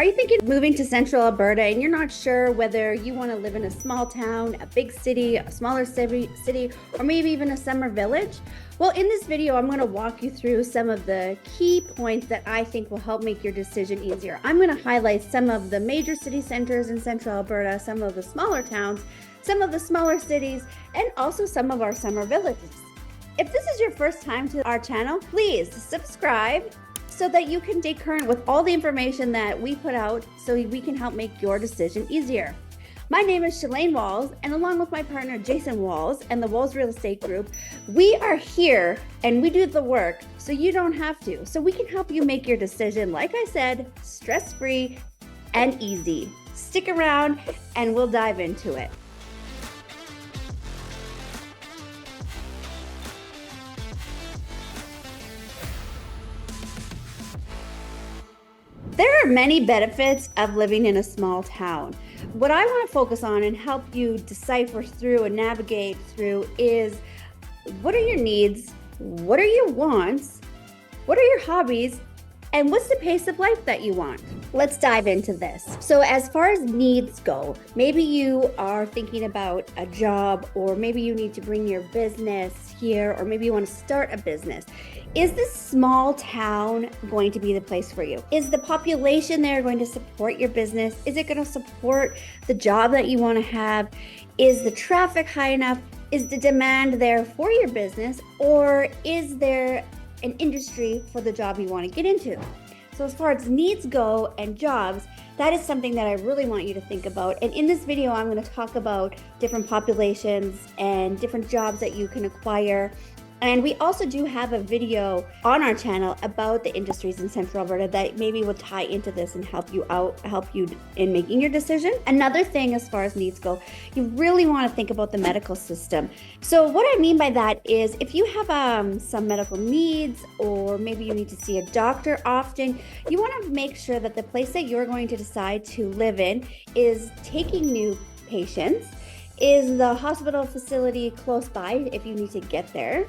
Are you thinking of moving to Central Alberta and you're not sure whether you want to live in a small town, a big city, a smaller city, or maybe even a summer village? Well, in this video, I'm going to walk you through some of the key points that I think will help make your decision easier. I'm going to highlight some of the major city centers in Central Alberta, some of the smaller towns, some of the smaller cities, and also some of our summer villages. If this is your first time to our channel, please subscribe so that you can stay current with all the information that we put out so we can help make your decision easier. My name is Shalane Walls, and along with my partner Jason Walls and the Walls Real Estate Group, we are here and we do the work so you don't have to. So we can help you make your decision, like I said, stress-free and easy. Stick around and we'll dive into it. There are many benefits of living in a small town. What I want to focus on and help you decipher through and navigate through is, what are your needs? What are your wants? What are your hobbies? And what's the pace of life that you want? Let's dive into this. So as far as needs go, maybe you are thinking about a job, or maybe you need to bring your business here, or maybe you want to start a business. Is this small town going to be the place for you? Is the population there going to support your business? Is it going to support the job that you want to have? Is the traffic high enough? Is the demand there for your business? Or is there an industry for the job you want to get into? So as far as needs go and jobs, that is something that I really want you to think about. And in this video, I'm going to talk about different populations and different jobs that you can acquire. And we also do have a video on our channel about the industries in Central Alberta that maybe will tie into this and help you in making your decision. Another thing as far as needs go, you really want to think about the medical system. So what I mean by that is, if you have some medical needs, or maybe you need to see a doctor often, you want to make sure that the place that you're going to decide to live in is taking new patients. Is the hospital facility close by if you need to get there?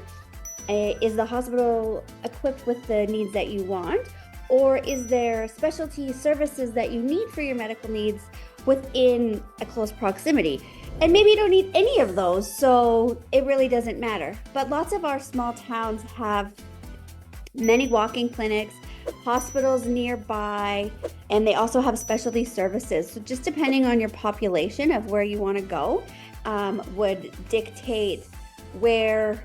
Is the hospital equipped with the needs that you want? Or is there specialty services that you need for your medical needs within a close proximity? And maybe you don't need any of those, so it really doesn't matter. But lots of our small towns have many walk-in clinics, hospitals nearby, and they also have specialty services. So just depending on your population of where you want to go would dictate where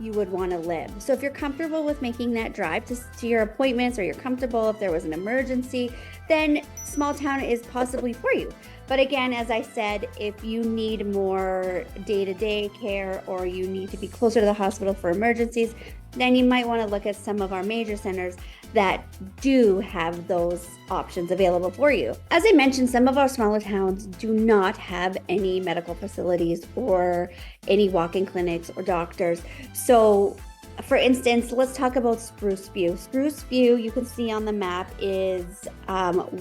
you would want to live. So if you're comfortable with making that drive to your appointments, or you're comfortable if there was an emergency, then small town is possibly for you. But again, as I said, if you need more day-to-day care, or you need to be closer to the hospital for emergencies, then you might want to look at some of our major centers that do have those options available for you. As I mentioned, some of our smaller towns do not have any medical facilities or any walk-in clinics or doctors. So for instance, let's talk about Spruce View. Spruce View, you can see on the map, is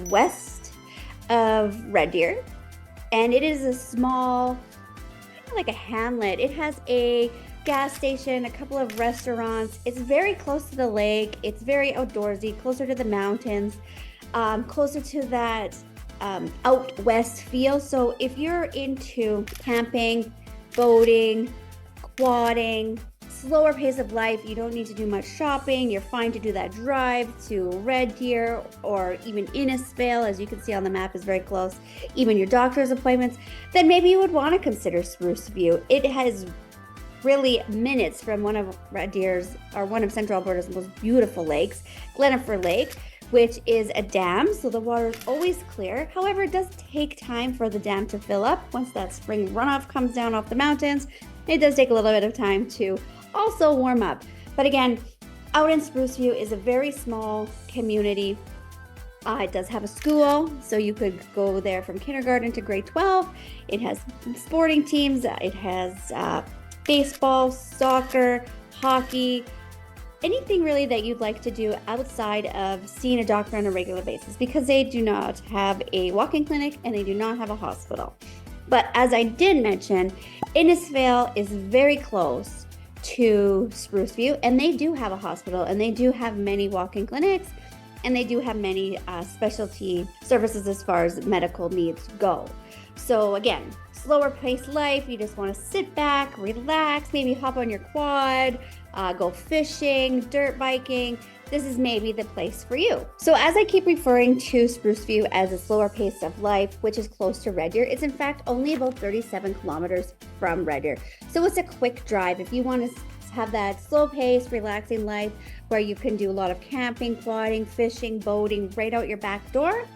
west of Red Deer, and it is a small, kind of like a hamlet. It has a gas station, a couple of restaurants. It's very close to the lake. It's very outdoorsy, closer to the mountains, closer to that out west feel. So if you're into camping, boating, quadding, slower pace of life, you don't need to do much shopping, you're fine to do that drive to Red Deer, or even Innisfail, as you can see on the map, is very close, even your doctor's appointments, then maybe you would want to consider Spruce View. It has really minutes from one of Red Deer's, or one of Central Alberta's most beautiful lakes, Glenifer Lake, which is a dam, so the water is always clear. However, it does take time for the dam to fill up. Once that spring runoff comes down off the mountains, it does take a little bit of time to also warm up. But again, out in Spruce View is a very small community. It does have a school, so you could go there from kindergarten to grade 12. It has sporting teams. It has baseball, soccer, hockey, anything really that you'd like to do outside of seeing a doctor on a regular basis, because they do not have a walk-in clinic and they do not have a hospital. But as I did mention, Innisfail is very close to Spruce View, and they do have a hospital, and they do have many walk-in clinics and they do have many specialty services as far as medical needs go. So again, slower paced life, you just want to sit back, relax, maybe hop on your quad, go fishing, dirt biking. This is maybe the place for you. So as I keep referring to Spruce View as a slower pace of life, which is close to Red Deer, it's in fact only about 37 kilometers from Red Deer. So it's a quick drive. If you want to have that slow pace, relaxing life where you can do a lot of camping, quadding, fishing, boating right out your back door,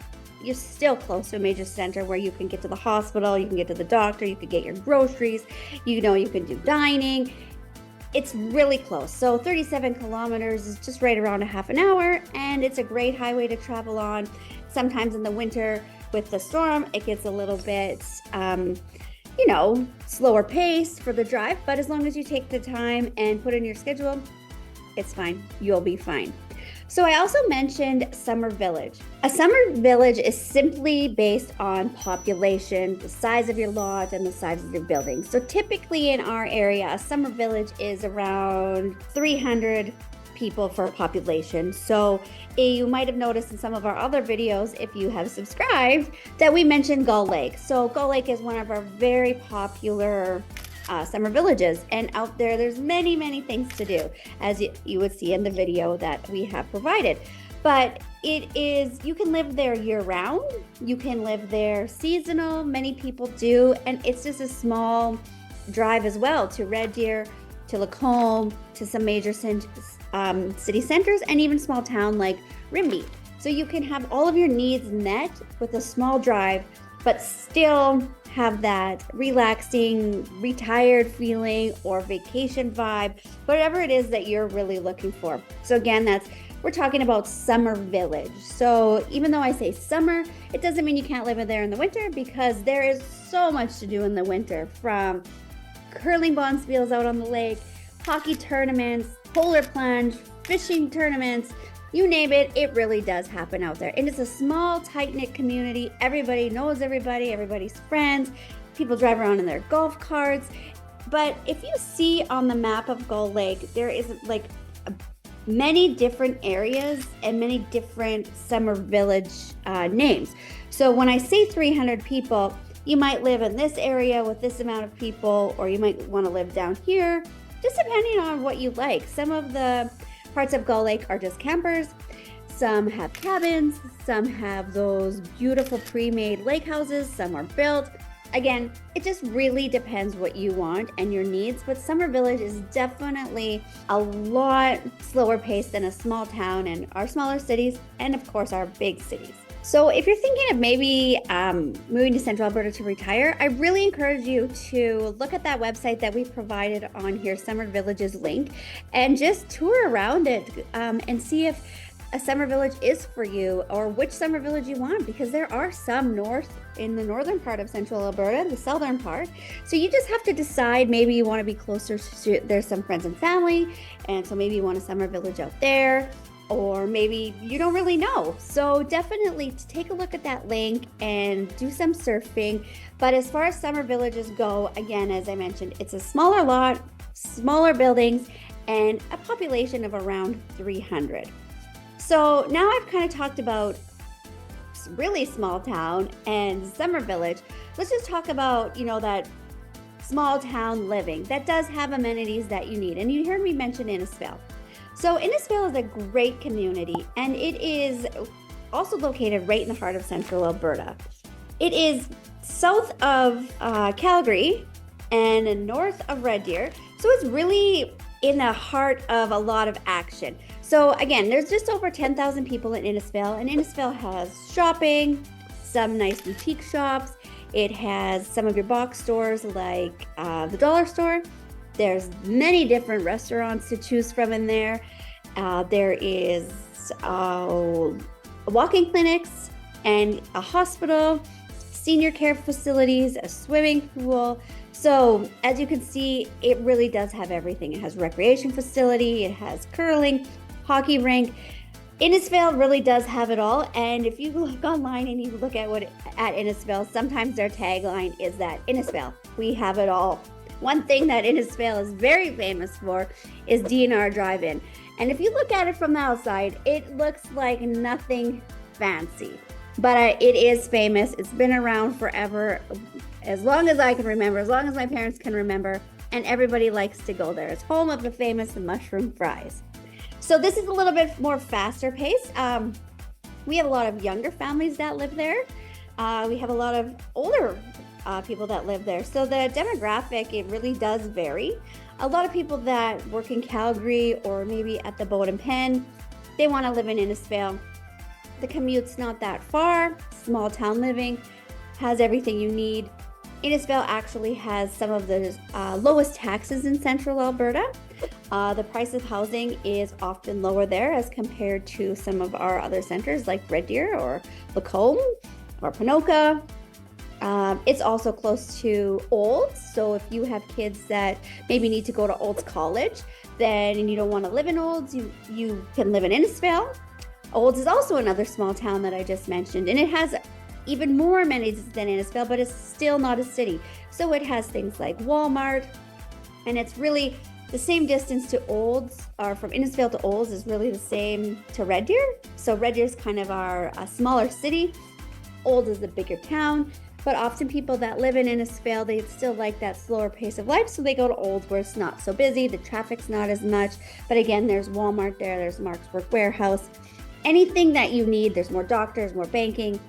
you're still close to a major center where you can get to the hospital, you can get to the doctor, you can get your groceries, you can do dining. It's really close. So 37 kilometers is just right around a half an hour, and it's a great highway to travel on. Sometimes in the winter with the storm, it gets a little bit, slower pace for the drive, but as long as you take the time and put in your schedule, it's fine. You'll be fine. So I also mentioned summer village. A summer village is simply based on population, the size of your lot, and the size of your building. So typically in our area, a summer village is around 300 people for a population. So you might have noticed in some of our other videos, if you have subscribed, that we mentioned Gull Lake. So Gull Lake is one of our very popular summer villages, and out there's many things to do, as you would see in the video that we have provided. But you can live there year round, you can live there seasonal, many people do, and it's just a small drive as well to Red Deer, to Lacombe, to some major city centers, and even small town like Rimbey. So you can have all of your needs met with a small drive, but still have that relaxing, retired feeling or vacation vibe, whatever it is that you're really looking for. So again, we're talking about summer village. So even though I say summer, it doesn't mean you can't live in there in the winter, because there is so much to do in the winter, from curling bonspiels out on the lake, hockey tournaments, polar plunge, fishing tournaments, you name it, it really does happen out there. And it's a small, tight-knit community. Everybody knows everybody, everybody's friends. People drive around in their golf carts. But if you see on the map of Gull Lake, there is many different areas and many different summer village names. So when I say 300 people, you might live in this area with this amount of people, or you might want to live down here, just depending on what you like. Some of the parts of Gull Lake are just campers. Some have cabins. Some have those beautiful pre-made lake houses. Some are built. Again, it just really depends what you want and your needs. But summer village is definitely a lot slower paced than a small town and our smaller cities, and of course our big cities. So if you're thinking of maybe moving to Central Alberta to retire, I really encourage you to look at that website that we provided on here, Summer Villages link, and just tour around it and see if a summer village is for you, or which summer village you want, because there are some in the northern part of Central Alberta, the southern part. So you just have to decide, maybe you want to be closer to, there's some friends and family, and so maybe you want a summer village out there, or maybe you don't really know. So definitely take a look at that link and do some surfing. But as far as summer villages go, again, as I mentioned, it's a smaller lot, smaller buildings, and a population of around 300. So now I've kind of talked about really small town and summer village. Let's just talk about, that small town living that does have amenities that you need. And you heard me mention Innisfail. So Innisfail is a great community, and it is also located right in the heart of Central Alberta. It is south of Calgary and north of Red Deer. So it's really in the heart of a lot of action. So again, there's just over 10,000 people in Innisfail, and Innisfail has shopping, some nice boutique shops. It has some of your box stores like the dollar store. There's many different restaurants to choose from in there. There is walking clinics and a hospital, senior care facilities, a swimming pool. So as you can see, it really does have everything. It has recreation facility, it has curling, hockey rink. Innisfail really does have it all. And if you look online and you look at Innisfail, sometimes their tagline is that Innisfail, we have it all. One thing that Innisfail is very famous for is DNR Drive-In. And if you look at it from the outside, it looks like nothing fancy, but it is famous. It's been around forever, as long as I can remember, as long as my parents can remember, and everybody likes to go there. It's home of the famous mushroom fries. So this is a little bit more faster pace. We have a lot of younger families that live there. We have a lot of older people that live there. So the demographic, it really does vary. A lot of people that work in Calgary or maybe at the Boat and Pen, they want to live in Innisfail. The commute's not that far. Small town living has everything you need. Innisfail actually has some of the lowest taxes in Central Alberta. The price of housing is often lower there as compared to some of our other centers like Red Deer or Lacombe or Ponoka. It's also close to Olds, so if you have kids that maybe need to go to Olds College, then you don't want to live in Olds, you can live in Innisfail. Olds is also another small town that I just mentioned, and it has even more amenities than Innisfail, but it's still not a city. So it has things like Walmart, and it's really the same distance to Olds, or from Innisfail to Olds is really the same to Red Deer. So Red Deer is kind of a smaller city. Olds is a bigger town. But often people that live in Innisfail, they still like that slower pace of life, so they go to Olds where it's not so busy, the traffic's not as much. But again, there's Walmart there, there's Mark's Work Warehouse. Anything that you need, there's more doctors, more banking,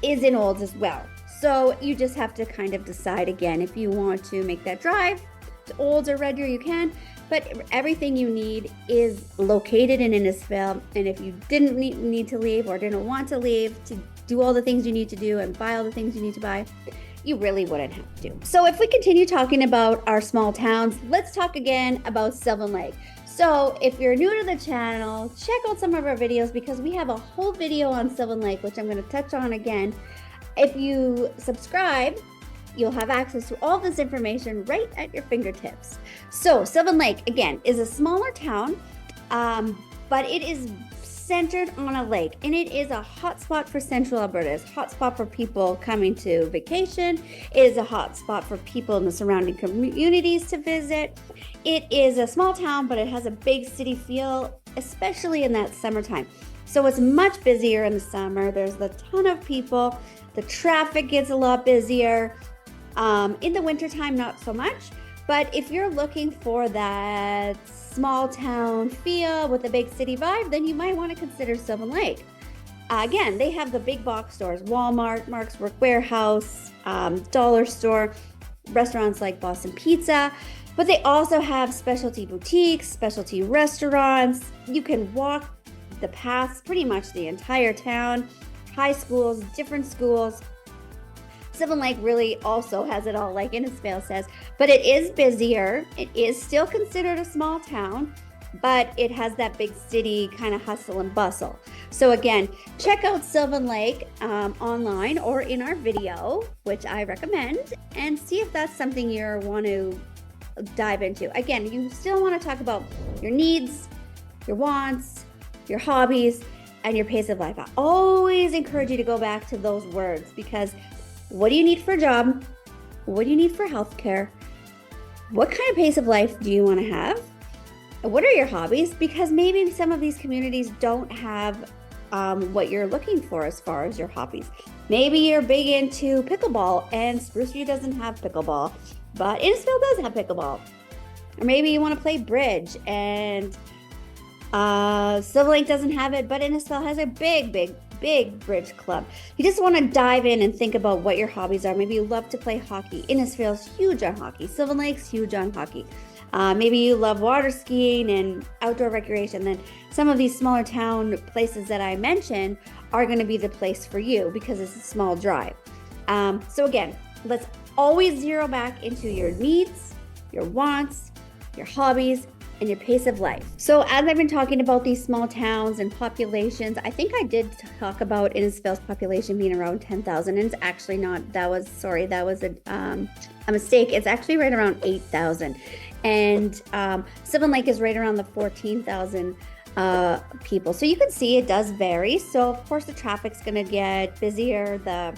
is in Olds as well. So you just have to kind of decide again, if you want to make that drive to Olds or Red Deer, you can. But everything you need is located in Innisfail. And if you didn't need to leave or didn't want to leave to do all the things you need to do and buy all the things you need to buy, you really wouldn't have to. So if we continue talking about our small towns, let's talk again about Sylvan Lake. So if you're new to the channel, check out some of our videos because we have a whole video on Sylvan Lake, which I'm going to touch on again. If you subscribe, you'll have access to all this information right at your fingertips. So Sylvan Lake, again, is a smaller town, but it is centered on a lake, and it is a hot spot for Central Alberta. It's a hot spot for people coming to vacation. It is a hot spot for people in the surrounding communities to visit. It is a small town, but it has a big city feel, especially in that summertime. So it's much busier in the summer. There's a ton of people. The traffic gets a lot busier. In the wintertime, not so much. But if you're looking for that small town feel with a big city vibe, then you might want to consider Sylvan Lake. Again, they have the big box stores, Walmart, Mark's Work Warehouse, Dollar Store, restaurants like Boston Pizza, but they also have specialty boutiques, specialty restaurants. You can walk the paths pretty much the entire town, high schools, different schools. Sylvan Lake really also has it all, like Innisfail says, but it is busier. It is still considered a small town, but it has that big city kind of hustle and bustle. So again, check out Sylvan Lake online or in our video, which I recommend, and see if that's something you want to dive into. Again, you still want to talk about your needs, your wants, your hobbies, and your pace of life. I always encourage you to go back to those words because what do you need for a job? What do you need for healthcare? What kind of pace of life do you want to have? What are your hobbies? Because maybe some of these communities don't have what you're looking for as far as your hobbies. Maybe you're big into pickleball and Spruce View doesn't have pickleball, but Innisfail does have pickleball. Or maybe you want to play bridge and Sylvan Lake doesn't have it, but Innisfail has a big bridge club. You just want to dive in and think about what your hobbies are. Maybe you love to play hockey. Innisfail's huge on hockey. Sylvan Lake's huge on hockey. Maybe you love water skiing and outdoor recreation. Then some of these smaller town places that I mentioned are going to be the place for you because it's a small drive. So again, let's always zero back into your needs, your wants, your hobbies, and your pace of life. So as I've been talking about these small towns and populations, I think I did talk about Innisfail's population being around 10,000, and it's actually not. That was a mistake. It's actually right around 8,000. And Sylvan Lake is right around the 14,000 people. So you can see it does vary. So of course the traffic's gonna get busier, the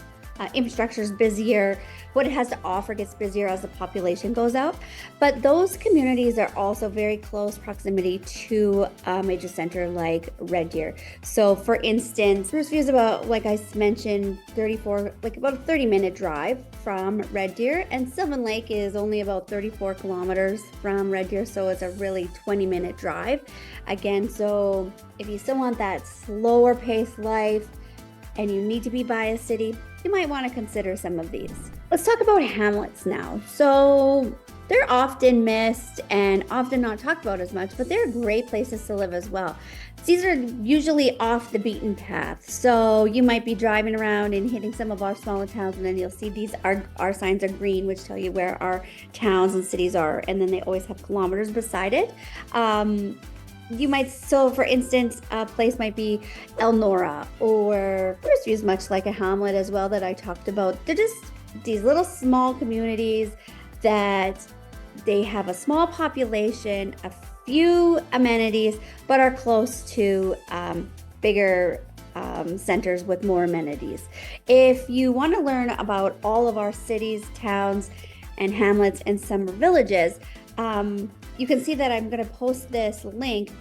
infrastructure is busier. What it has to offer gets busier as the population goes out. But those communities are also very close proximity to a major center like Red Deer. So for instance, Spruce View is about, like I mentioned, about a 30-minute drive from Red Deer, and Sylvan Lake is only about 34 kilometers from Red Deer, so it's a really 20-minute drive. Again, so if you still want that slower paced life and you need to be by a city, you might want to consider some of these. Let's talk about hamlets now. So they're often missed and often not talked about as much, but they're great places to live as well. These are usually off the beaten path. So you might be driving around and hitting some of our smaller towns, and then you'll see our signs are green, which tell you where our towns and cities are. And then they always have kilometers beside it. So for instance, a place might be Elnora, or Spruce View is much like a hamlet as well that I talked about. They're just these little small communities that they have a small population, a few amenities, but are close to bigger centers with more amenities. If you want to learn about all of our cities, towns, and hamlets and summer villages, you can see that I'm going to post this link.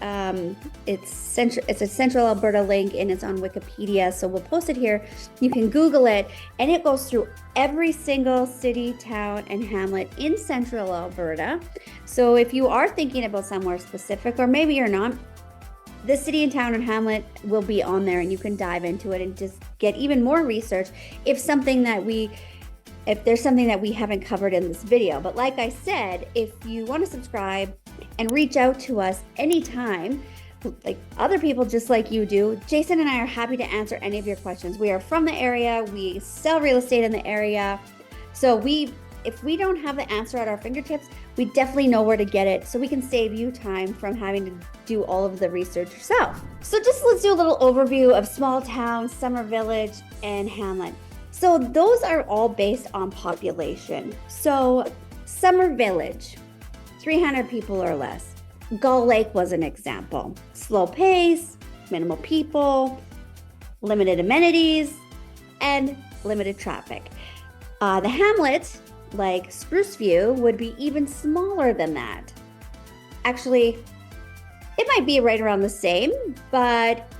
It's a Central Alberta link, and it's on Wikipedia. So we'll post it here. You can Google it, and it goes through every single city, town, and hamlet in Central Alberta. So if you are thinking about somewhere specific, or maybe you're not, the city and town and hamlet will be on there, and you can dive into it and just get even more research if there's something that we haven't covered in this video. But like I said, if you want to subscribe and reach out to us anytime, like other people just like you do, Jason and I are happy to answer any of your questions. We are from the area. We sell real estate in the area. So if we don't have the answer at our fingertips, we definitely know where to get it, so we can save you time from having to do all of the research yourself. So let's do a little overview of small town, summer village, and hamlet. So those are all based on population. So Summer Village, 300 people or less. Gull Lake was an example. Slow pace, minimal people, limited amenities, and limited traffic. The hamlet, like Spruce View, would be even smaller than that. Actually, it might be right around the same, but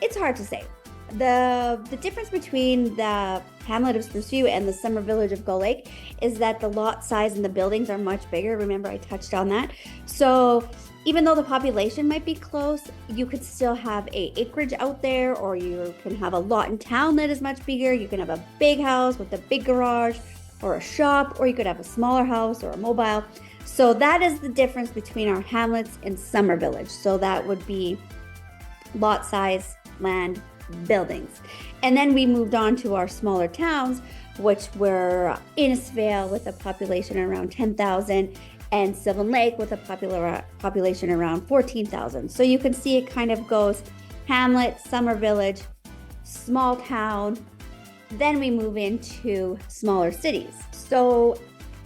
it's hard to say. The difference between the hamlet of Spruce View and the summer village of Gull Lake is that the lot size and the buildings are much bigger. Remember, I touched on that. So even though the population might be close, you could still have a acreage out there, or you can have a lot in town that is much bigger. You can have a big house with a big garage or a shop, or you could have a smaller house or a mobile. So that is the difference between our hamlets and summer village. So that would be lot size, land, buildings. And then we moved on to our smaller towns, which were Innisfail with a population around 10,000 and Sylvan Lake with a population around 14,000. So you can see it kind of goes hamlet, summer village, small town, then we move into smaller cities. So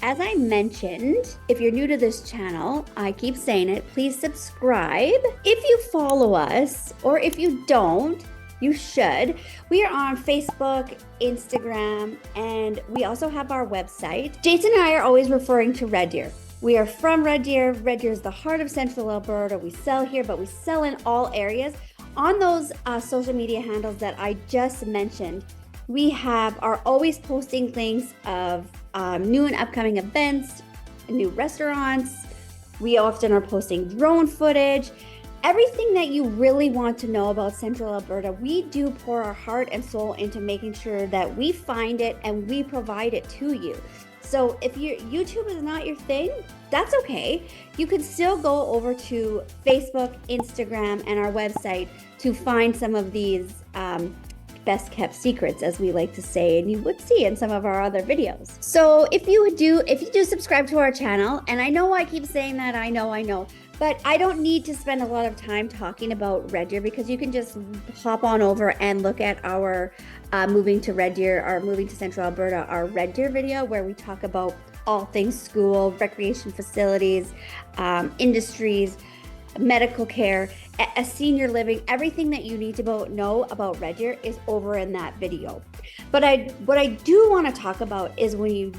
as I mentioned, if you're new to this channel, I keep saying it, please subscribe. If you follow us, or if you don't, you should. We are on Facebook, Instagram, and we also have our website. Jason and I are always referring to Red Deer. We are from Red Deer. Red Deer is the heart of Central Alberta. We sell here, but we sell in all areas. On those social media handles that I just mentioned, we are always posting things of new and upcoming events, new restaurants. We often are posting drone footage. Everything that you really want to know about Central Alberta, we do pour our heart and soul into making sure that we find it and we provide it to you. So if YouTube is not your thing, that's okay. You can still go over to Facebook, Instagram, and our website to find some of these best kept secrets, as we like to say, and you would see in some of our other videos. So if you do subscribe to our channel, and I know I keep saying that, I know, but I don't need to spend a lot of time talking about Red Deer, because you can just hop on over and look at our moving to Red Deer, or moving to Central Alberta, our Red Deer video, where we talk about all things school, recreation facilities, industries, medical care, a senior living, everything that you need to know about Red Deer is over in that video. But what I do want to talk about is when you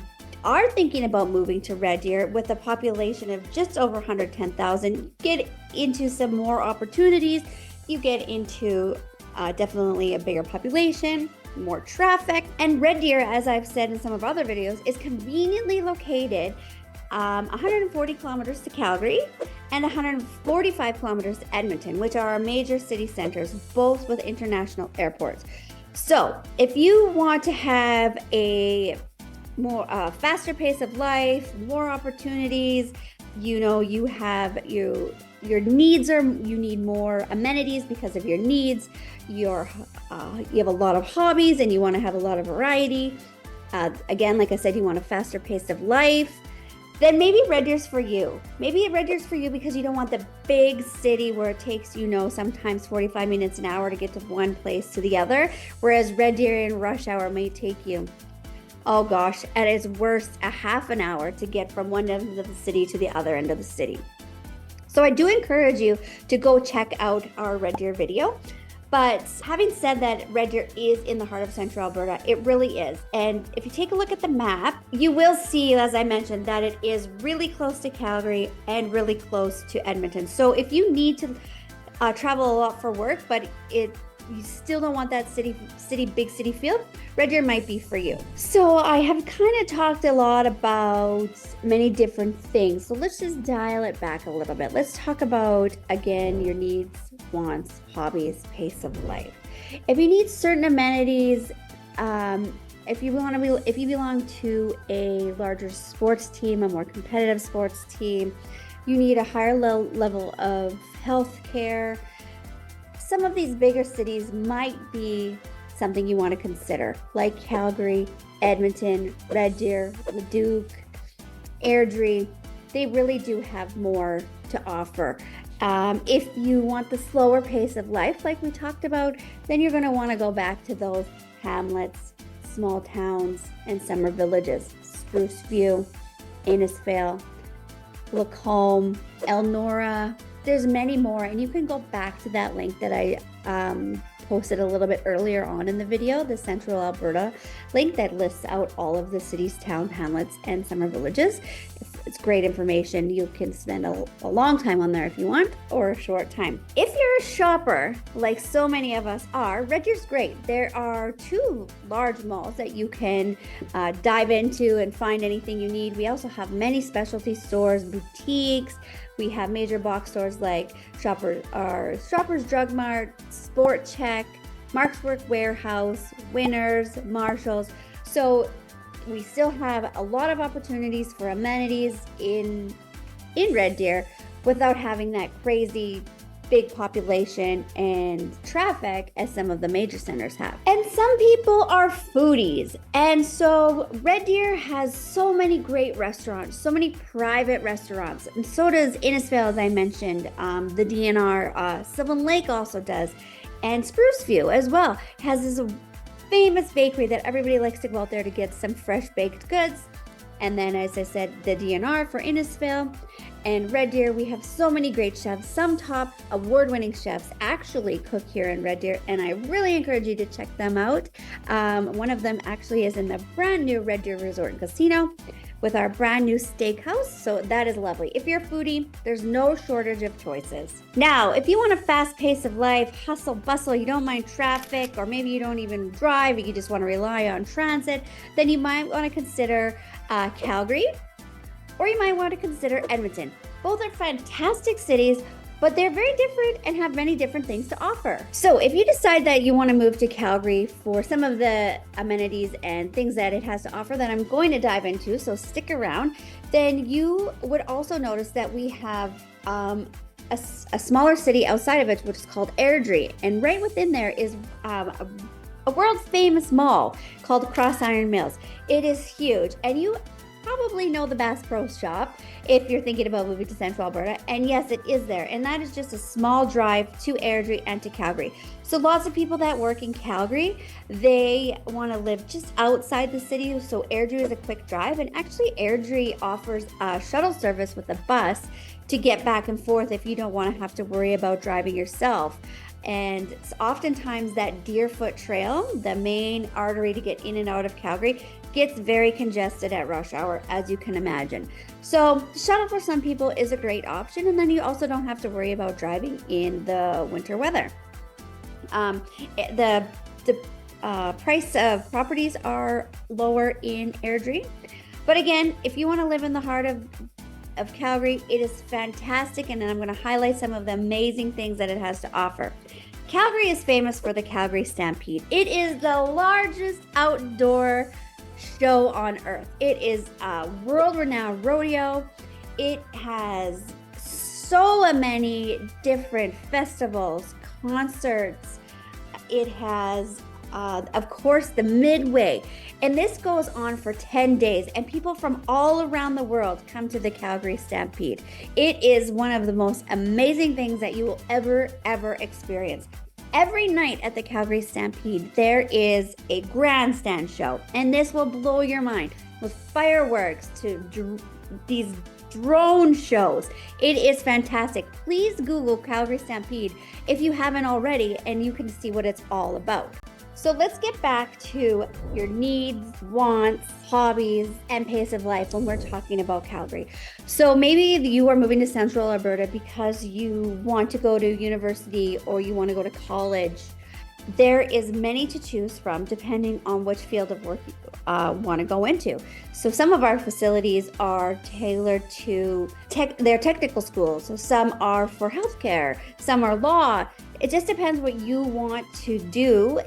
are thinking about moving to Red Deer with a population of just over 110,000, you get into some more opportunities. You get into definitely a bigger population, more traffic. And Red Deer, as I've said in some of our other videos, is conveniently located 140 kilometers to Calgary and 145 kilometers to Edmonton, which are our major city centers, both with international airports. So if you want to have a more faster pace of life, more opportunities, you have your needs are, you need more amenities because of your needs. You have a lot of hobbies and you want to have a lot of variety. Again, like I said, you want a faster pace of life. Then maybe Red Deer's for you. Maybe Red Deer's for you because you don't want the big city where it takes, sometimes 45 minutes an hour to get to one place to the other. Whereas Red Deer in rush hour may take you, oh gosh, at its worst, a half an hour to get from one end of the city to the other end of the city. So I do encourage you to go check out our Red Deer video. But having said that, Red Deer is in the heart of Central Alberta. It really is. And if you take a look at the map, you will see, as I mentioned, that it is really close to Calgary and really close to Edmonton. So if you need to travel a lot for work, but you still don't want that big city feel, Red Deer might be for you. So I have kind of talked a lot about many different things. So let's just dial it back a little bit. Let's talk about, again, your needs, wants, hobbies, pace of life. If you need certain amenities, if you belong to a larger sports team, a more competitive sports team, you need a higher level of health care. Some of these bigger cities might be something you want to consider, like Calgary, Edmonton, Red Deer, Leduc, Airdrie. They really do have more to offer. If you want the slower pace of life, like we talked about, then you're going to want to go back to those hamlets, small towns, and summer villages. Spruce View, Innisfail, Lacombe, Elnora. There's many more, and you can go back to that link that I posted a little bit earlier on in the video, the Central Alberta link that lists out all of the cities, towns, hamlets, and summer villages. It's great information. You can spend a long time on there if you want, or a short time. If you're a shopper, like so many of us are, Red Deer's great. There are 2 large malls that you can dive into and find anything you need. We also have many specialty stores, boutiques. We have major box stores like Shoppers Drug Mart, Sport Check, Mark's Work Warehouse, Winners, Marshalls. So we still have a lot of opportunities for amenities in Red Deer without having that crazy big population and traffic as some of the major centers have. And some people are foodies. And so Red Deer has so many great restaurants, so many private restaurants. And so does Innisfail, as I mentioned, the DNR, Sylvan Lake also does. And Spruce View as well has this famous bakery that everybody likes to go out there to get some fresh baked goods. And then, as I said, the DNR for Innisfail. And Red Deer, we have so many great chefs. Some top award-winning chefs actually cook here in Red Deer, and I really encourage you to check them out. One of them actually is in the brand new Red Deer Resort and Casino with our brand new steakhouse, so that is lovely. If you're a foodie, there's no shortage of choices. Now, if you want a fast pace of life, hustle, bustle, you don't mind traffic, or maybe you don't even drive, you just want to rely on transit, then you might want to consider Calgary, or you might want to consider Edmonton. Both are fantastic cities, but they're very different and have many different things to offer. So if you decide that you want to move to Calgary for some of the amenities and things that it has to offer that I'm going to dive into, so stick around, then you would also notice that we have a smaller city outside of it, which is called Airdrie. And right within there is a world famous mall called Cross Iron Mills. It is huge, and you probably know the Bass Pro Shop if you're thinking about moving to Central Alberta. And yes, it is there. And that is just a small drive to Airdrie and to Calgary. So lots of people that work in Calgary, they want to live just outside the city. So Airdrie is a quick drive. And actually Airdrie offers a shuttle service with a bus to get back and forth if you don't want to have to worry about driving yourself. And oftentimes that Deerfoot Trail, the main artery to get in and out of Calgary, gets very congested at rush hour, as you can imagine. So the shuttle for some people is a great option, and then you also don't have to worry about driving in the winter weather. The price of properties are lower in Airdrie, but again, if you want to live in the heart of Calgary, it is fantastic, and I'm going to highlight some of the amazing things that it has to offer. Calgary is famous for the Calgary Stampede. It is the largest outdoor show on earth. It is a world-renowned rodeo. It has so many different festivals, concerts. It has, of course, the Midway. And this goes on for 10 days, and people from all around the world come to the Calgary Stampede. It is one of the most amazing things that you will ever experience. Every night at the Calgary Stampede, there is a grandstand show, and this will blow your mind with fireworks to these drone shows. It is fantastic. Please Google Calgary Stampede if you haven't already, and you can see what it's all about. So let's get back to your needs, wants, hobbies, and pace of life when we're talking about Calgary. So maybe you are moving to Central Alberta because you want to go to university or you want to go to college. There is many to choose from depending on which field of work you want to go into. So some of our facilities are tailored to their technical schools. So some are for healthcare, some are law. It just depends what you want to do,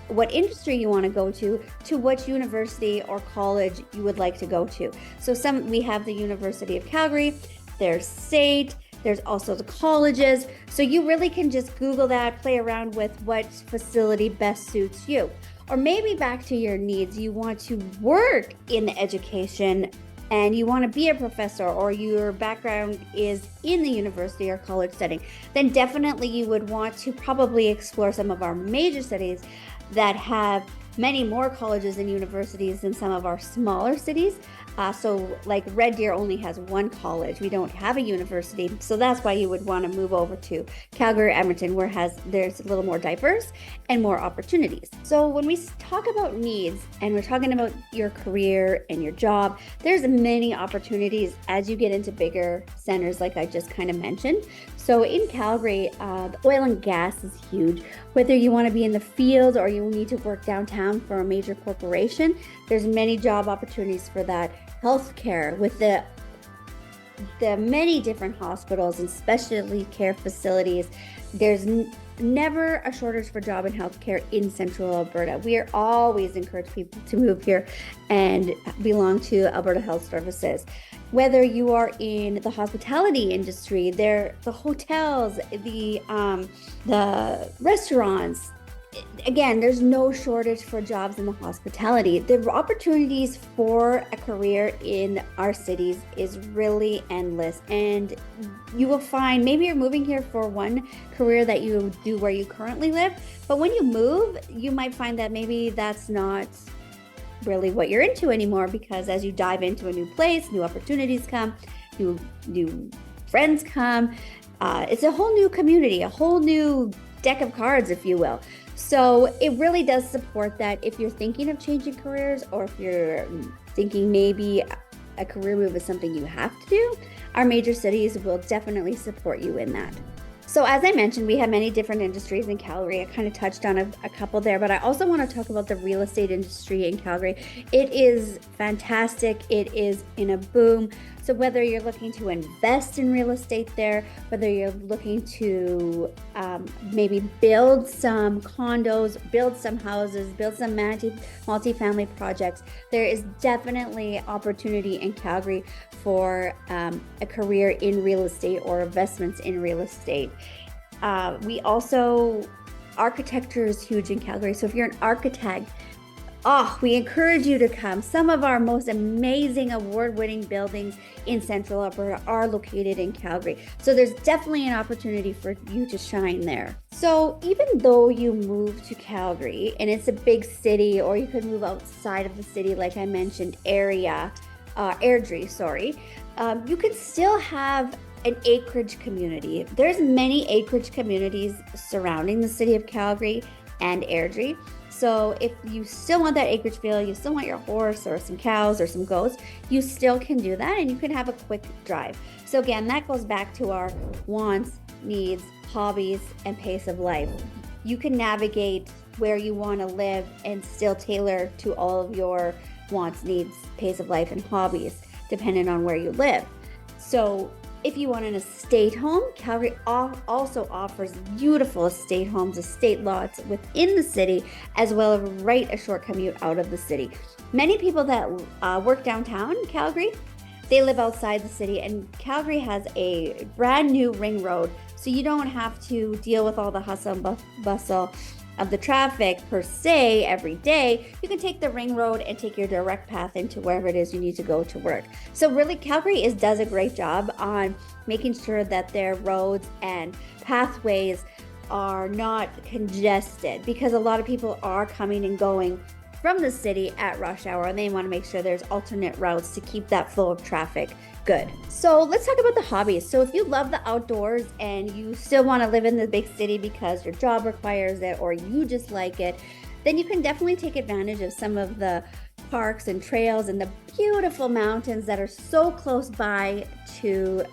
what industry you want to go to which university or college you would like to go to. So we have the University of Calgary, there's SAIT, there's also the colleges. So you really can just Google that, play around with what facility best suits you. Or maybe back to your needs, you want to work in the education and you want to be a professor, or your background is in the university or college setting, then definitely you would want to probably explore some of our major cities that have many more colleges and universities than some of our smaller cities. So like Red Deer only has one college. We don't have a university. So that's why you would want to move over to Calgary, Edmonton, where there's a little more diverse and more opportunities. So when we talk about needs and we're talking about your career and your job, there's many opportunities as you get into bigger centers like I just kind of mentioned. So in Calgary, the oil and gas is huge. Whether you want to be in the field or you need to work downtown for a major corporation, there's many job opportunities for that. Healthcare with the many different hospitals and specialty care facilities, there's never a shortage for job in healthcare in Central Alberta. We are always encourage people to move here and belong to Alberta Health Services. Whether you are in the hospitality industry, the hotels, the restaurants, again, there's no shortage for jobs in the hospitality. The opportunities for a career in our cities is really endless. And you will find, maybe you're moving here for one career that you do where you currently live, but when you move, you might find that maybe that's not really what you're into anymore, because as you dive into a new place, new opportunities come, new friends come. It's a whole new community, a whole new deck of cards, if you will. So it really does support that if you're thinking of changing careers, or if you're thinking maybe a career move is something you have to do, our major cities will definitely support you in that. So as I mentioned, we have many different industries in Calgary. I kind of touched on a couple there, but I also want to talk about the real estate industry in Calgary. It is fantastic. It is in a boom. So whether you're looking to invest in real estate there, whether you're looking to maybe build some condos, build some houses, build some multi-family projects, there is definitely opportunity in Calgary for a career in real estate or investments in real estate. Architecture is huge in Calgary. So if you're an architect, Oh, we encourage you to come. Some of our most amazing award-winning buildings in Central Alberta are located in Calgary. So there's definitely an opportunity for you to shine there. So even though you move to Calgary and it's a big city, or you could move outside of the city, like I mentioned, Airdrie, sorry, you can still have an acreage community. There's many acreage communities surrounding the city of Calgary and Airdrie. So if you still want that acreage feel, you still want your horse or some cows or some goats, you still can do that, and you can have a quick drive. So again, that goes back to our wants, needs, hobbies, and pace of life. You can navigate where you want to live and still tailor to all of your wants, needs, pace of life, and hobbies, depending on where you live. So if you want an estate home, Calgary also offers beautiful estate homes, estate lots within the city, as well as right a short commute out of the city. Many people that work downtown in Calgary, they live outside the city, and Calgary has a brand new ring road, so you don't have to deal with all the hustle and bustle of the traffic per se every day. You can take the ring road and take your direct path into wherever it is you need to go to work. So really, Calgary does a great job on making sure that their roads and pathways are not congested, because a lot of people are coming and going from the city at rush hour, and they want to make sure there's alternate routes to keep that flow of traffic good. So let's talk about the hobbies. So if you love the outdoors and you still want to live in the big city because your job requires it, or you just like it, then you can definitely take advantage of some of the parks and trails and the beautiful mountains that are so close by to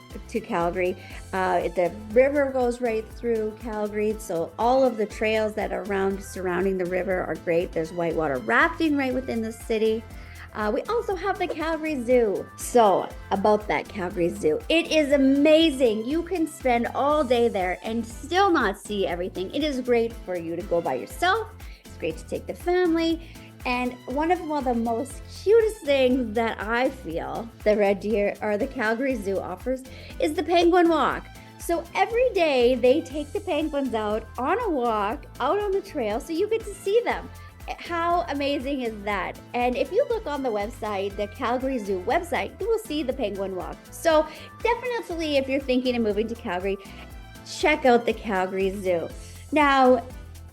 Calgary. The river goes right through Calgary, so all of the trails that are surrounding the river are great. There's whitewater rafting right within the city. We also have the Calgary Zoo. So about that Calgary Zoo, it is amazing. You can spend all day there and still not see everything. It is great for you to go by yourself. It's great to take the family. And one of the most cutest things that I feel the Red Deer or the Calgary Zoo offers is the penguin walk. So every day they take the penguins out on a walk out on the trail, so you get to see them. How amazing is that? And if you look on the website, the Calgary Zoo website, you will see the penguin walk. So definitely, if you're thinking of moving to Calgary, check out the Calgary Zoo. Now,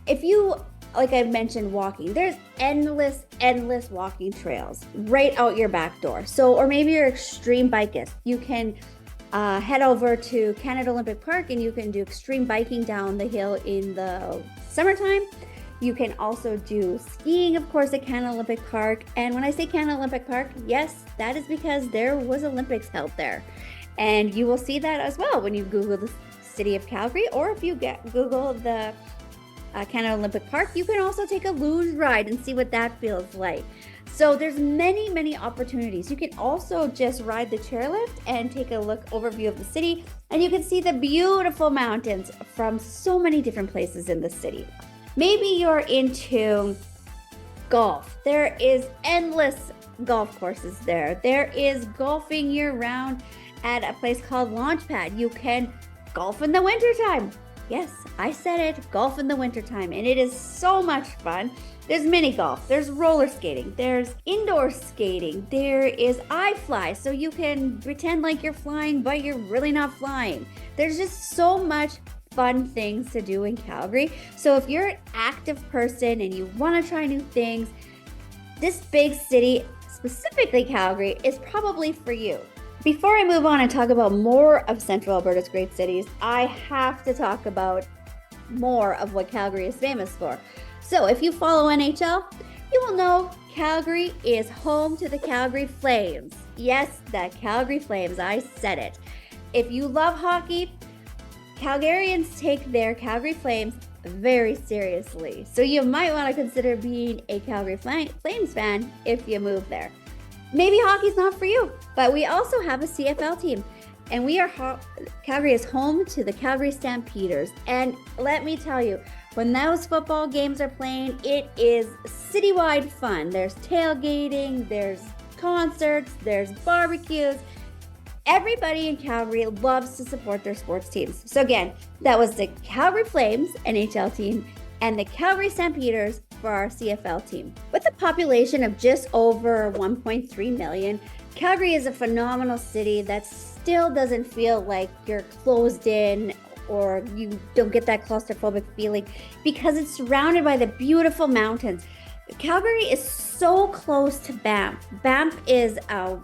if you, like I mentioned, walking, there's endless walking trails right out your back door. So, or maybe you're extreme bikist, you can head over to Canada Olympic Park and you can do extreme biking down the hill in the summertime. You can also do skiing, of course, at Canada Olympic Park. And when I say Canada Olympic Park, yes, that is because there was Olympics held there. And you will see that as well when you Google the city of Calgary, or if you Google the Canada Olympic Park, you can also take a luge ride and see what that feels like. So there's many opportunities. You can also just ride the chairlift and take a overview of the city, and you can see the beautiful mountains from so many different places in the city. Maybe you're into golf. There is endless golf courses there. There is golfing year-round at a place called Launchpad. You can golf in the wintertime. Yes, I said it, golf in the wintertime, and it is so much fun. There's mini golf, there's roller skating, there's indoor skating, there is iFly, so you can pretend like you're flying, but you're really not flying. There's just so much fun things to do in Calgary. So if you're an active person and you want to try new things, this big city, specifically Calgary, is probably for you. Before I move on and talk about more of Central Alberta's great cities, I have to talk about more of what Calgary is famous for. So if you follow NHL, you will know Calgary is home to the Calgary Flames. Yes, the Calgary Flames, I said it. If you love hockey, Calgarians take their Calgary Flames very seriously. So you might want to consider being a Calgary Flames fan if you move there. Maybe hockey's not for you, but we also have a CFL team, and Calgary is home to the Calgary Stampeders. And let me tell you, when those football games are playing, it is citywide fun. There's tailgating, there's concerts, there's barbecues. Everybody in Calgary loves to support their sports teams. So again, that was the Calgary Flames NHL team and the Calgary Stampeders for our CFL team. With a population of just over 1.3 million, Calgary is a phenomenal city that still doesn't feel like you're closed in or you don't get that claustrophobic feeling because it's surrounded by the beautiful mountains. Calgary is so close to Banff. Banff is a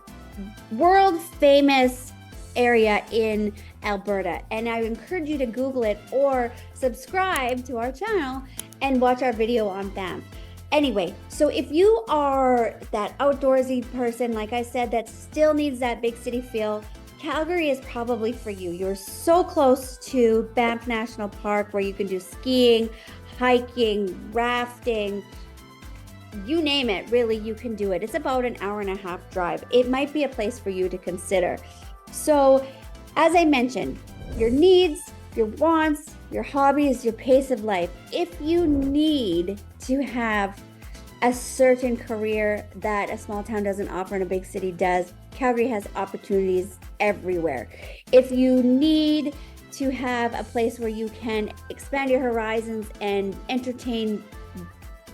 world famous area in Alberta, and I encourage you to Google it or subscribe to our channel and watch our video on Banff. Anyway, so if you are that outdoorsy person, like I said, that still needs that big city feel, Calgary is probably for you. You're so close to Banff National Park where you can do skiing, hiking, rafting, you name it, really, you can do it. It's about an hour and a half drive. It might be a place for you to consider. So, as I mentioned, your needs, your wants, your hobbies, your pace of life. If you need to have a certain career that a small town doesn't offer and a big city does, Calgary has opportunities everywhere. If you need to have a place where you can expand your horizons and entertain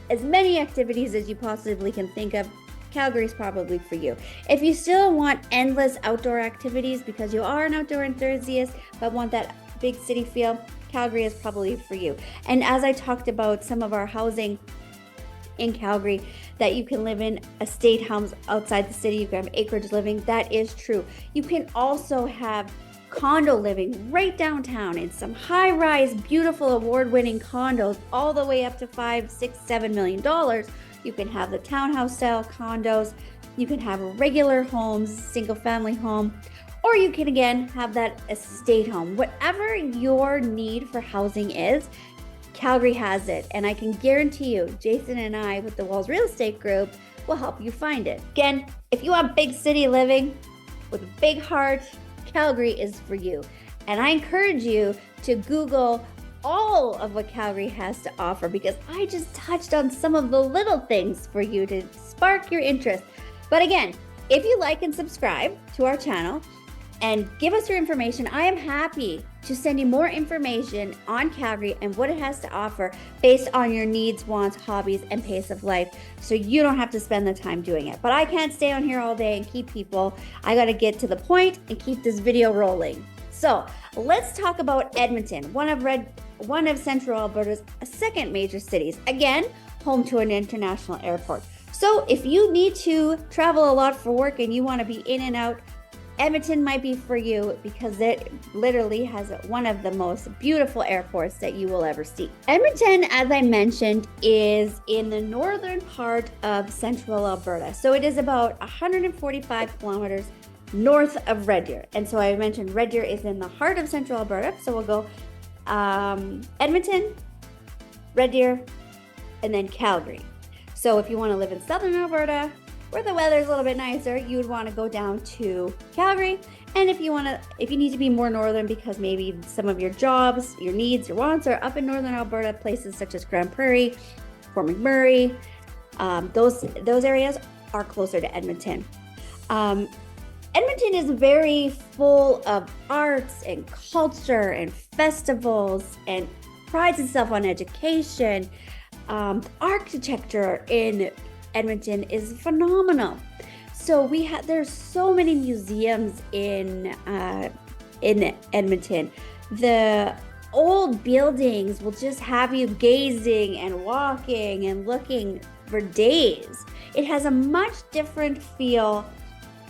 as many activities as you possibly can think of, Calgary is probably for you. If you still want endless outdoor activities because you are an outdoor enthusiast but want that big city feel, Calgary is probably for you. And as I talked about some of our housing in Calgary, that you can live in estate homes outside the city, you can have acreage living, that is true. You can also have condo living right downtown in some high-rise, beautiful, award-winning condos, all the way up to $5, $6, $7 million. You can have the townhouse-style condos. You can have regular homes, single-family home, or you can again have that estate home. Whatever your need for housing is, Calgary has it, and I can guarantee you, Jason and I with the Walls Real Estate Group will help you find it. Again, if you want big city living with a big heart, Calgary is for you. And I encourage you to Google all of what Calgary has to offer because I just touched on some of the little things for you to spark your interest. But again, if you like and subscribe to our channel and give us your information, I am happy to send you more information on Calgary and what it has to offer based on your needs, wants, hobbies, and pace of life, so you don't have to spend the time doing it. But I can't stay on here all day and keep people. I got to get to the point and keep this video rolling. So let's talk about Edmonton, one of Central Alberta's second major cities. Again, home to an international airport. So if you need to travel a lot for work and you want to be in and out, Edmonton might be for you because it literally has one of the most beautiful airports that you will ever see. Edmonton, as I mentioned, is in the northern part of Central Alberta. So it is about 145 kilometers north of Red Deer. And so I mentioned Red Deer is in the heart of Central Alberta. So we'll go Edmonton, Red Deer, and then Calgary. So if you want to live in southern Alberta, where the weather is a little bit nicer, you would want to go down to Calgary. And if you need to be more northern because maybe some of your jobs, your needs, your wants are up in northern Alberta, places such as Grand Prairie, Fort McMurray, those areas are closer to Edmonton. Edmonton is very full of arts and culture and festivals and prides itself on education. Architecture in Edmonton is phenomenal. So there's so many museums in Edmonton. The old buildings will just have you gazing and walking and looking for days. It has a much different feel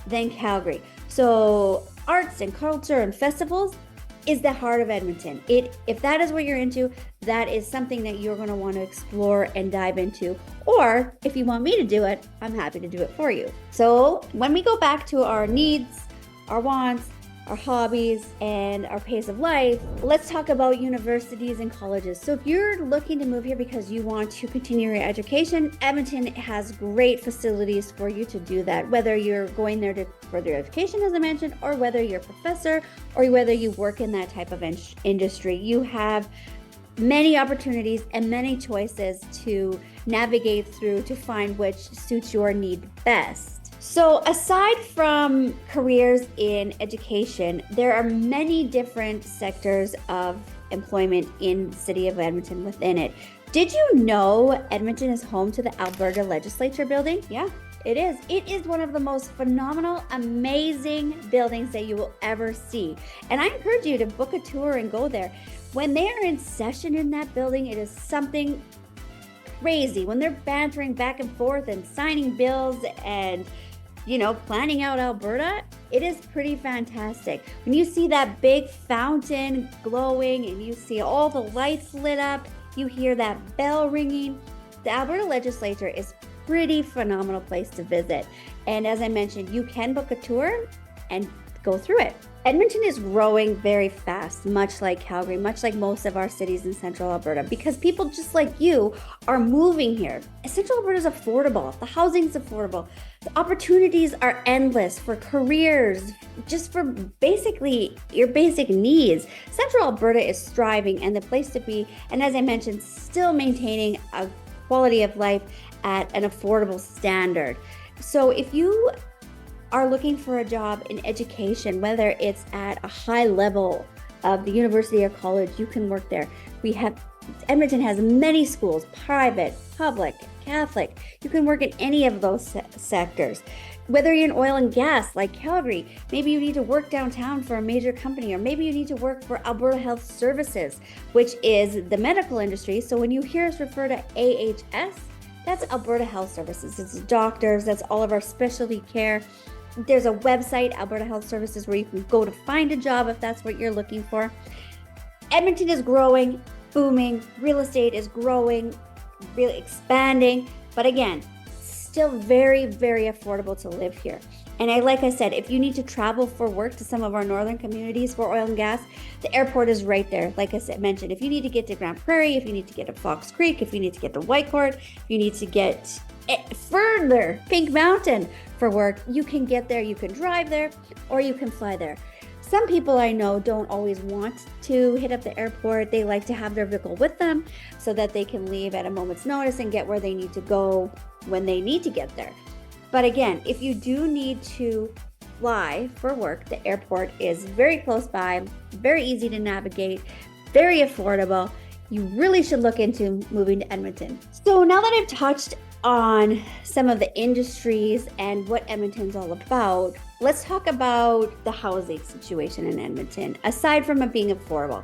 than Calgary. So arts and culture and festivals is the heart of Edmonton. If that is what you're into, that is something that you're going to want to explore and dive into. Or if you want me to do it, I'm happy to do it for you. So when we go back to our needs, our wants, our hobbies, and our pace of life, let's talk about universities and colleges. So if you're looking to move here because you want to continue your education, Edmonton has great facilities for you to do that, whether you're going there to further your education, as I mentioned, or whether you're a professor, or whether you work in that type of industry. You have many opportunities and many choices to navigate through to find which suits your need best. So aside from careers in education, there are many different sectors of employment in the city of Edmonton within it. Did you know Edmonton is home to the Alberta Legislature building? Yeah, it is. It is one of the most phenomenal, amazing buildings that you will ever see. And I encourage you to book a tour and go there. When they are in session in that building, it is something crazy. When they're bantering back and forth and signing bills and planning out Alberta, it is pretty fantastic. When you see that big fountain glowing and you see all the lights lit up, you hear that bell ringing, the Alberta Legislature is pretty phenomenal place to visit. And as I mentioned, you can book a tour and go through it. Edmonton is growing very fast, much like Calgary, much like most of our cities in Central Alberta, because people just like you are moving here. Central Alberta is affordable. The housing is affordable. The opportunities are endless for careers, just for basically your basic needs. Central Alberta is thriving and the place to be. And as I mentioned, still maintaining a quality of life at an affordable standard. So if you are looking for a job in education, whether it's at a high level of the university or college, you can work there. Edmonton has many schools, private, public, Catholic. You can work in any of those sectors. Whether you're in oil and gas like Calgary, maybe you need to work downtown for a major company, or maybe you need to work for Alberta Health Services, which is the medical industry. So when you hear us refer to AHS, that's Alberta Health Services. It's doctors, that's all of our specialty care. There's a website, Alberta Health Services, where you can go to find a job if that's what you're looking for. Edmonton is growing, booming. Real estate is growing, really expanding. But again, still very, very affordable to live here. And like I said, if you need to travel for work to some of our northern communities for oil and gas, the airport is right there. Like I mentioned, if you need to get to Grand Prairie, if you need to get to Fox Creek, if you need to get to Whitecourt, if you need to get further, Pink Mountain for work, you can get there, you can drive there, or you can fly there. Some people I know don't always want to hit up the airport. They like to have their vehicle with them so that they can leave at a moment's notice and get where they need to go when they need to get there. But again, if you do need to fly for work, the airport is very close by, very easy to navigate, very affordable. You really should look into moving to Edmonton. So now that I've touched on some of the industries and what Edmonton's all about, let's talk about the housing situation in Edmonton. Aside from it being affordable,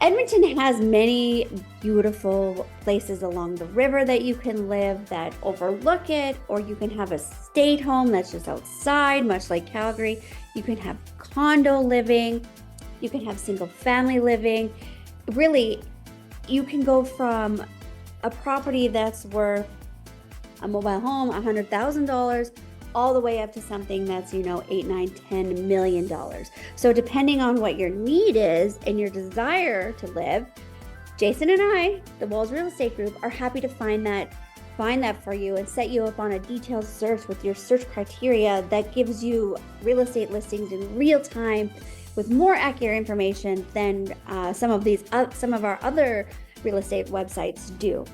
Edmonton has many beautiful places along the river that you can live that overlook it, or you can have a state home that's just outside, much like Calgary. You can have condo living, you can have single family living. Really, you can go from a property that's worth a mobile home, $100,000, all the way up to something that's, $8, $9, $10 million. So depending on what your need is and your desire to live, Jason and I, the Walls Real Estate Group, are happy to find that for you and set you up on a detailed search with your search criteria that gives you real estate listings in real time with more accurate information than some of our other real estate websites do.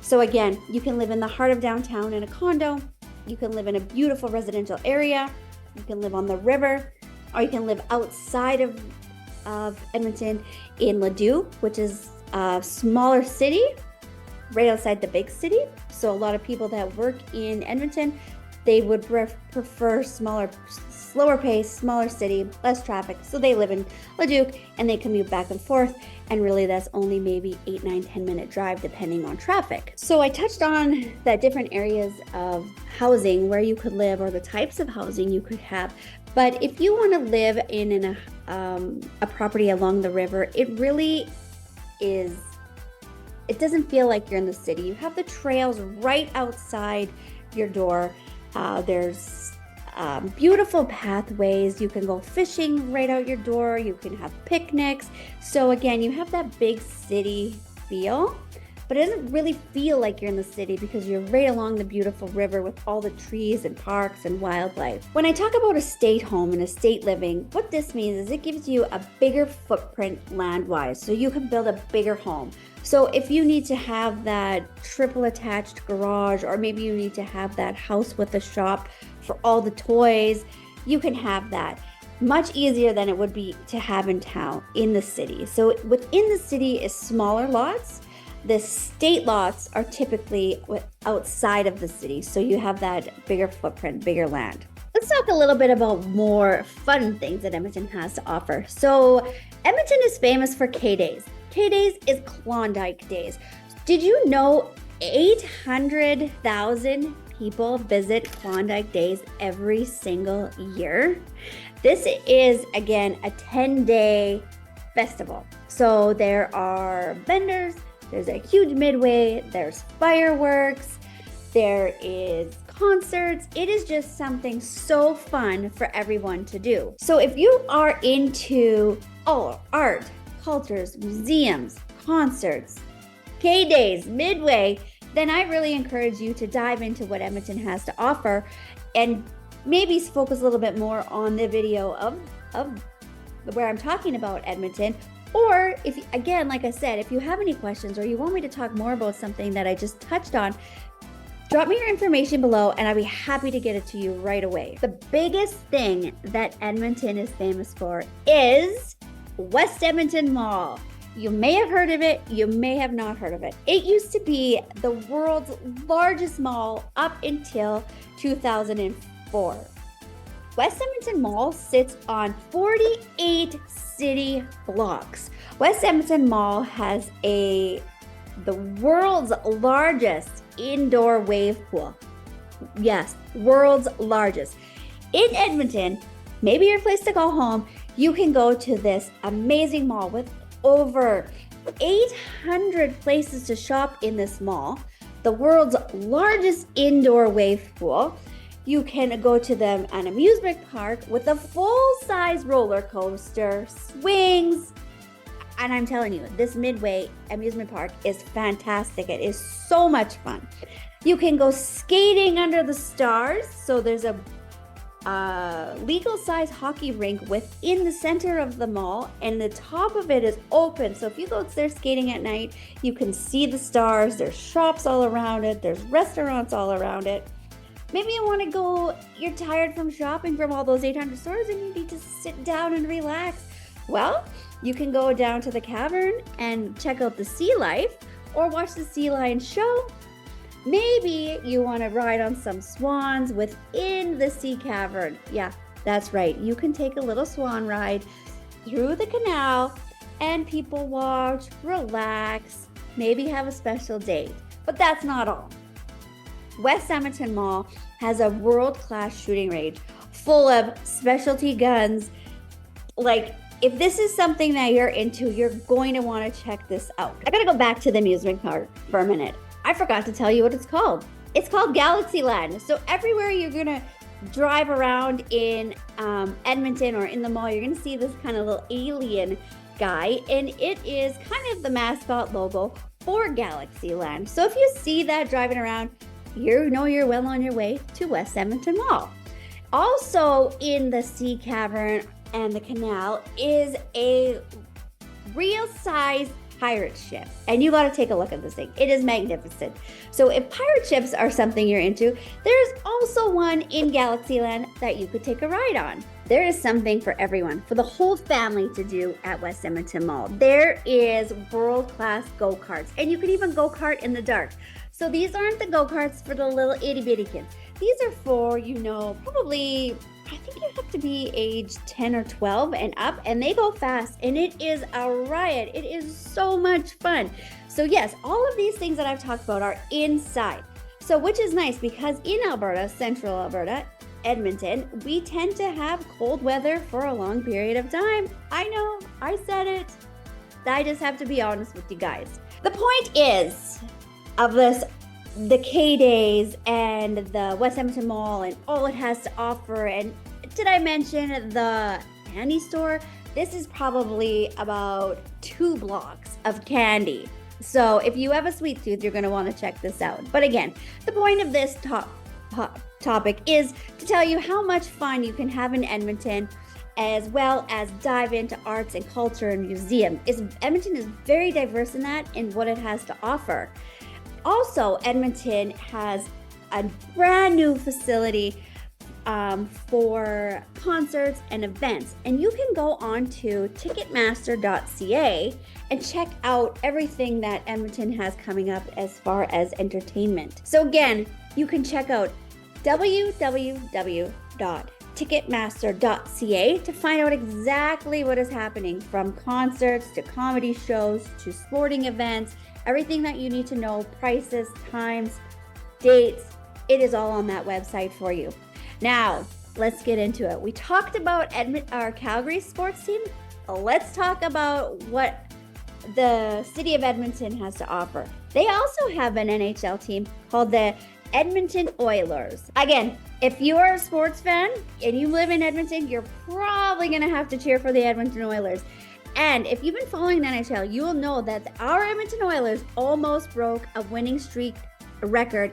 So again, you can live in the heart of downtown in a condo. You can live in a beautiful residential area. You can live on the river, or you can live outside of Edmonton in Leduc, which is a smaller city right outside the big city. So a lot of people that work in Edmonton, they would prefer slower pace, smaller city, less traffic. So they live in Leduc and they commute back and forth. And really that's only maybe 8, 9, 10 minute drive depending on traffic. So I touched on the different areas of housing where you could live, or the types of housing you could have. But if you want to live in a property along the river, it doesn't feel like you're in the city. You have the trails right outside your door. There's beautiful pathways. You can go fishing right out your door. You can have picnics. So again, you have that big city feel, but it doesn't really feel like you're in the city because you're right along the beautiful river with all the trees and parks and wildlife. When I talk about estate home and estate living, what this means is it gives you a bigger footprint land-wise, so you can build a bigger home. So if you need to have that triple attached garage, or maybe you need to have that house with a shop for all the toys, you can have that. Much easier than it would be to have in town, in the city. So within the city is smaller lots. The state lots are typically outside of the city, so you have that bigger footprint, bigger land. Let's talk a little bit about more fun things that Edmonton has to offer. So Edmonton is famous for K-Days. K-Days is Klondike Days. Did you know 800,000 people visit Klondike Days every single year? This is, again, a 10-day festival. So there are vendors, there's a huge midway, there's fireworks, there is concerts. It is just something so fun for everyone to do. So if you are into art, cultures, museums, concerts, K-Days, midway, then I really encourage you to dive into what Edmonton has to offer and maybe focus a little bit more on the video of where I'm talking about Edmonton. Or if, again, like I said, if you have any questions or you want me to talk more about something that I just touched on, drop me your information below and I'll be happy to get it to you right away. The biggest thing that Edmonton is famous for is West Edmonton Mall. You may have heard of it, you may have not heard of it. It used to be the world's largest mall up until 2004. West Edmonton Mall sits on 48 city blocks. West Edmonton Mall has the world's largest indoor wave pool. Yes, world's largest. In Edmonton, maybe your place to go home, you can go to this amazing mall with over 800 places to shop in this mall, the world's largest indoor wave pool. You can go to an amusement park with a full-size roller coaster, swings, and I'm telling you, this Midway amusement park is fantastic. It is so much fun. You can go skating under the stars. So there's a legal-size hockey rink within the center of the mall, and the top of it is open. So if you go there skating at night, you can see the stars. There's shops all around it. There's restaurants all around it. Maybe you want to go, you're tired from shopping from all those 800 stores and you need to sit down and relax. Well, you can go down to the cavern and check out the sea life or watch the sea lion show. Maybe you want to ride on some swans within the sea cavern. Yeah, that's right. You can take a little swan ride through the canal and people watch, relax, maybe have a special date. But that's not all. West Edmonton Mall has a world-class shooting range full of specialty guns. Like, if this is something that you're into, you're going to want to check this out. I gotta go back to the amusement park for a minute. I forgot to tell you what it's called. It's called Galaxyland. So everywhere you're gonna drive around in Edmonton or in the mall, you're gonna see this kind of little alien guy, and it is kind of the mascot logo for Galaxyland. So if you see that driving around, you know you're well on your way to West Edmonton Mall. Also in the sea cavern and the canal is a real-size pirate ship. And you got to take a look at this thing. It is magnificent. So if pirate ships are something you're into, there's also one in Galaxyland that you could take a ride on. There is something for everyone, for the whole family to do at West Edmonton Mall. There is world-class go-karts, and you can even go-kart in the dark. So these aren't the go-karts for the little itty-bitty kids. These are for, probably, I think you have to be age 10 or 12 and up, and they go fast, and it is a riot. It is so much fun. So yes, all of these things that I've talked about are inside. So which is nice because in Alberta, Central Alberta, Edmonton, we tend to have cold weather for a long period of time. I know, I said it. I just have to be honest with you guys. The point is, of the K-Days and the West Edmonton Mall and all it has to offer, and did I mention the candy store? This is probably about 2 blocks of candy. So if you have a sweet tooth, you're going to want to check this out. But again, the point of this topic is to tell you how much fun you can have in Edmonton, as well as dive into arts and culture and museum. Edmonton is very diverse in that and what it has to offer. Also, Edmonton has a brand new facility for concerts and events. And you can go on to ticketmaster.ca and check out everything that Edmonton has coming up as far as entertainment. So again, you can check out www.ticketmaster.ca to find out exactly what is happening, from concerts to comedy shows to sporting events, everything that you need to know, prices, times, dates. It is all on that website for you. Now, let's get into it. We talked about our Calgary sports team. Let's talk about what the city of Edmonton has to offer. They also have an NHL team called the Edmonton Oilers. Again, if you are a sports fan and you live in Edmonton, you're probably going to have to cheer for the Edmonton Oilers. And if you've been following the NHL, you will know that our Edmonton Oilers almost broke a winning streak record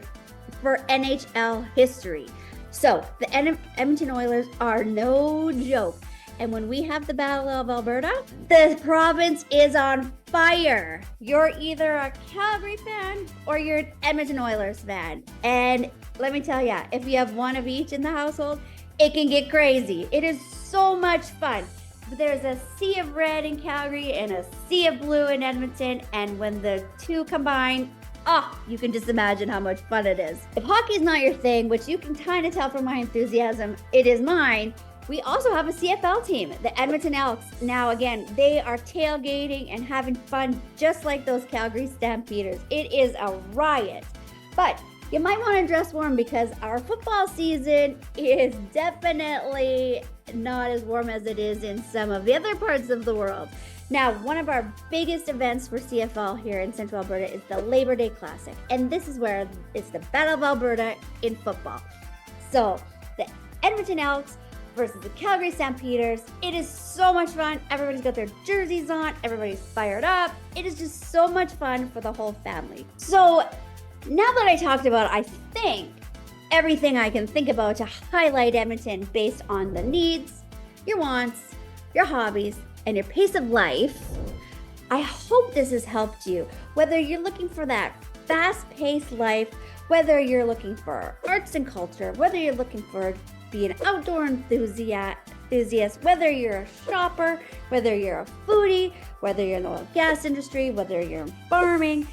for NHL history. So the Edmonton Oilers are no joke. And when we have the Battle of Alberta, the province is on fire. You're either a Calgary fan or you're an Edmonton Oilers fan. And let me tell you, if you have one of each in the household, it can get crazy. It is so much fun. There's a sea of red in Calgary and a sea of blue in Edmonton. And when the two combine, you can just imagine how much fun it is. If hockey is not your thing, which you can kind of tell from my enthusiasm, it is mine. We also have a CFL team, the Edmonton Elks. Now, again, they are tailgating and having fun just like those Calgary Stampeders. It is a riot. But you might want to dress warm because our football season is definitely not as warm as it is in some of the other parts of the world. Now, one of our biggest events for CFL here in Central Alberta is the Labor Day Classic. And this is where it's the Battle of Alberta in football. So the Edmonton Elks versus the Calgary Stampeders. It is so much fun. Everybody's got their jerseys on. Everybody's fired up. It is just so much fun for the whole family. So now that I talked about, I think, everything I can think about to highlight Edmonton based on the needs, your wants, your hobbies, and your pace of life, I hope this has helped you. Whether you're looking for that fast-paced life, whether you're looking for arts and culture, whether you're looking for be an outdoor enthusiast, whether you're a shopper, whether you're a foodie, whether you're in the oil and gas industry, whether you're in farming,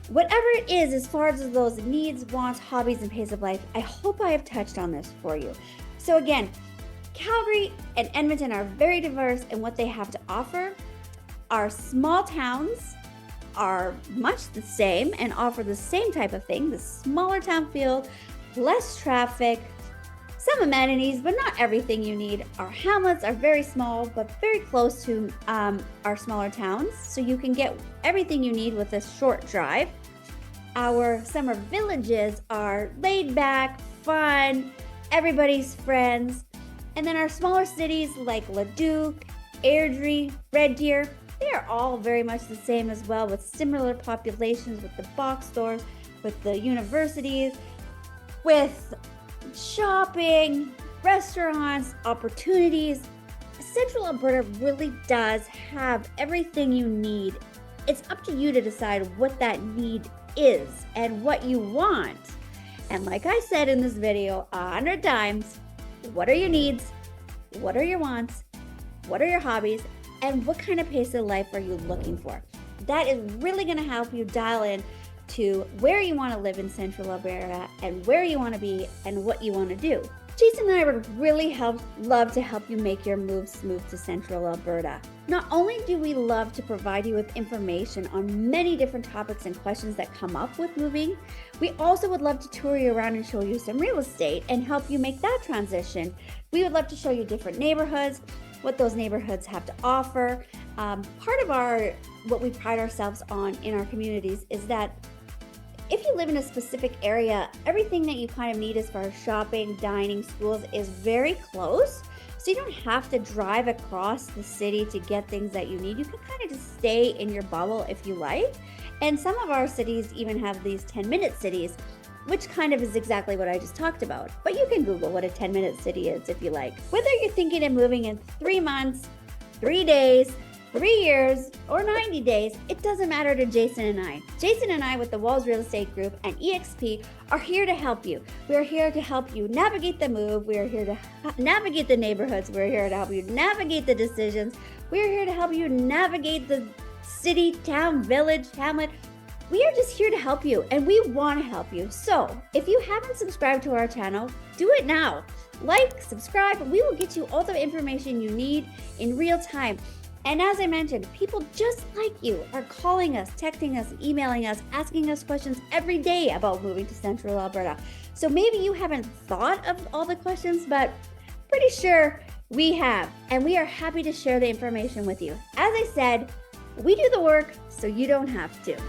whatever it is, as far as those needs, wants, hobbies, and pace of life, I hope I have touched on this for you. So again, Calgary and Edmonton are very diverse in what they have to offer. Our small towns are much the same and offer the same type of thing, the smaller town feel, less traffic, some amenities, but not everything you need. Our hamlets are very small, but very close to our smaller towns, so you can get everything you need with a short drive. Our summer villages are laid back, fun, everybody's friends. And then our smaller cities like Leduc, Airdrie, Red Deer, they are all very much the same as well, with similar populations, with the box stores, with the universities, with shopping, restaurants, opportunities. Central Alberta really does have everything you need. It's up to you to decide what that need is and what you want. And like I said in this video 100 times, what are your needs? What are your wants? What are your hobbies? And what kind of pace of life are you looking for? That is really going to help you dial in to where you want to live in Central Alberta and where you want to be and what you want to do. Jason and I would really love to help you make your move smooth to Central Alberta. Not only do we love to provide you with information on many different topics and questions that come up with moving, we also would love to tour you around and show you some real estate and help you make that transition. We would love to show you different neighborhoods, what those neighborhoods have to offer. Part of what we pride ourselves on in our communities is that if you live in a specific area, everything that you kind of need as far as shopping, dining, schools is very close. So you don't have to drive across the city to get things that you need. You can kind of just stay in your bubble if you like. And some of our cities even have these 10-minute cities, which kind of is exactly what I just talked about. But you can Google what a 10-minute city is if you like. Whether you're thinking of moving in 3 months, 3 days, 3 years or 90 days, it doesn't matter to Jason and I. Jason and I with the Walls Real Estate Group and EXP are here to help you. We are here to help you navigate the move. We are here to navigate the neighborhoods. We're here to help you navigate the decisions. We are here to help you navigate the city, town, village, hamlet. We are just here to help you, and we want to help you. So if you haven't subscribed to our channel, do it now. Like, subscribe, we will get you all the information you need in real time. And as I mentioned, people just like you are calling us, texting us, emailing us, asking us questions every day about moving to Central Alberta. So maybe you haven't thought of all the questions, but pretty sure we have, and we are happy to share the information with you. As I said, we do the work so you don't have to.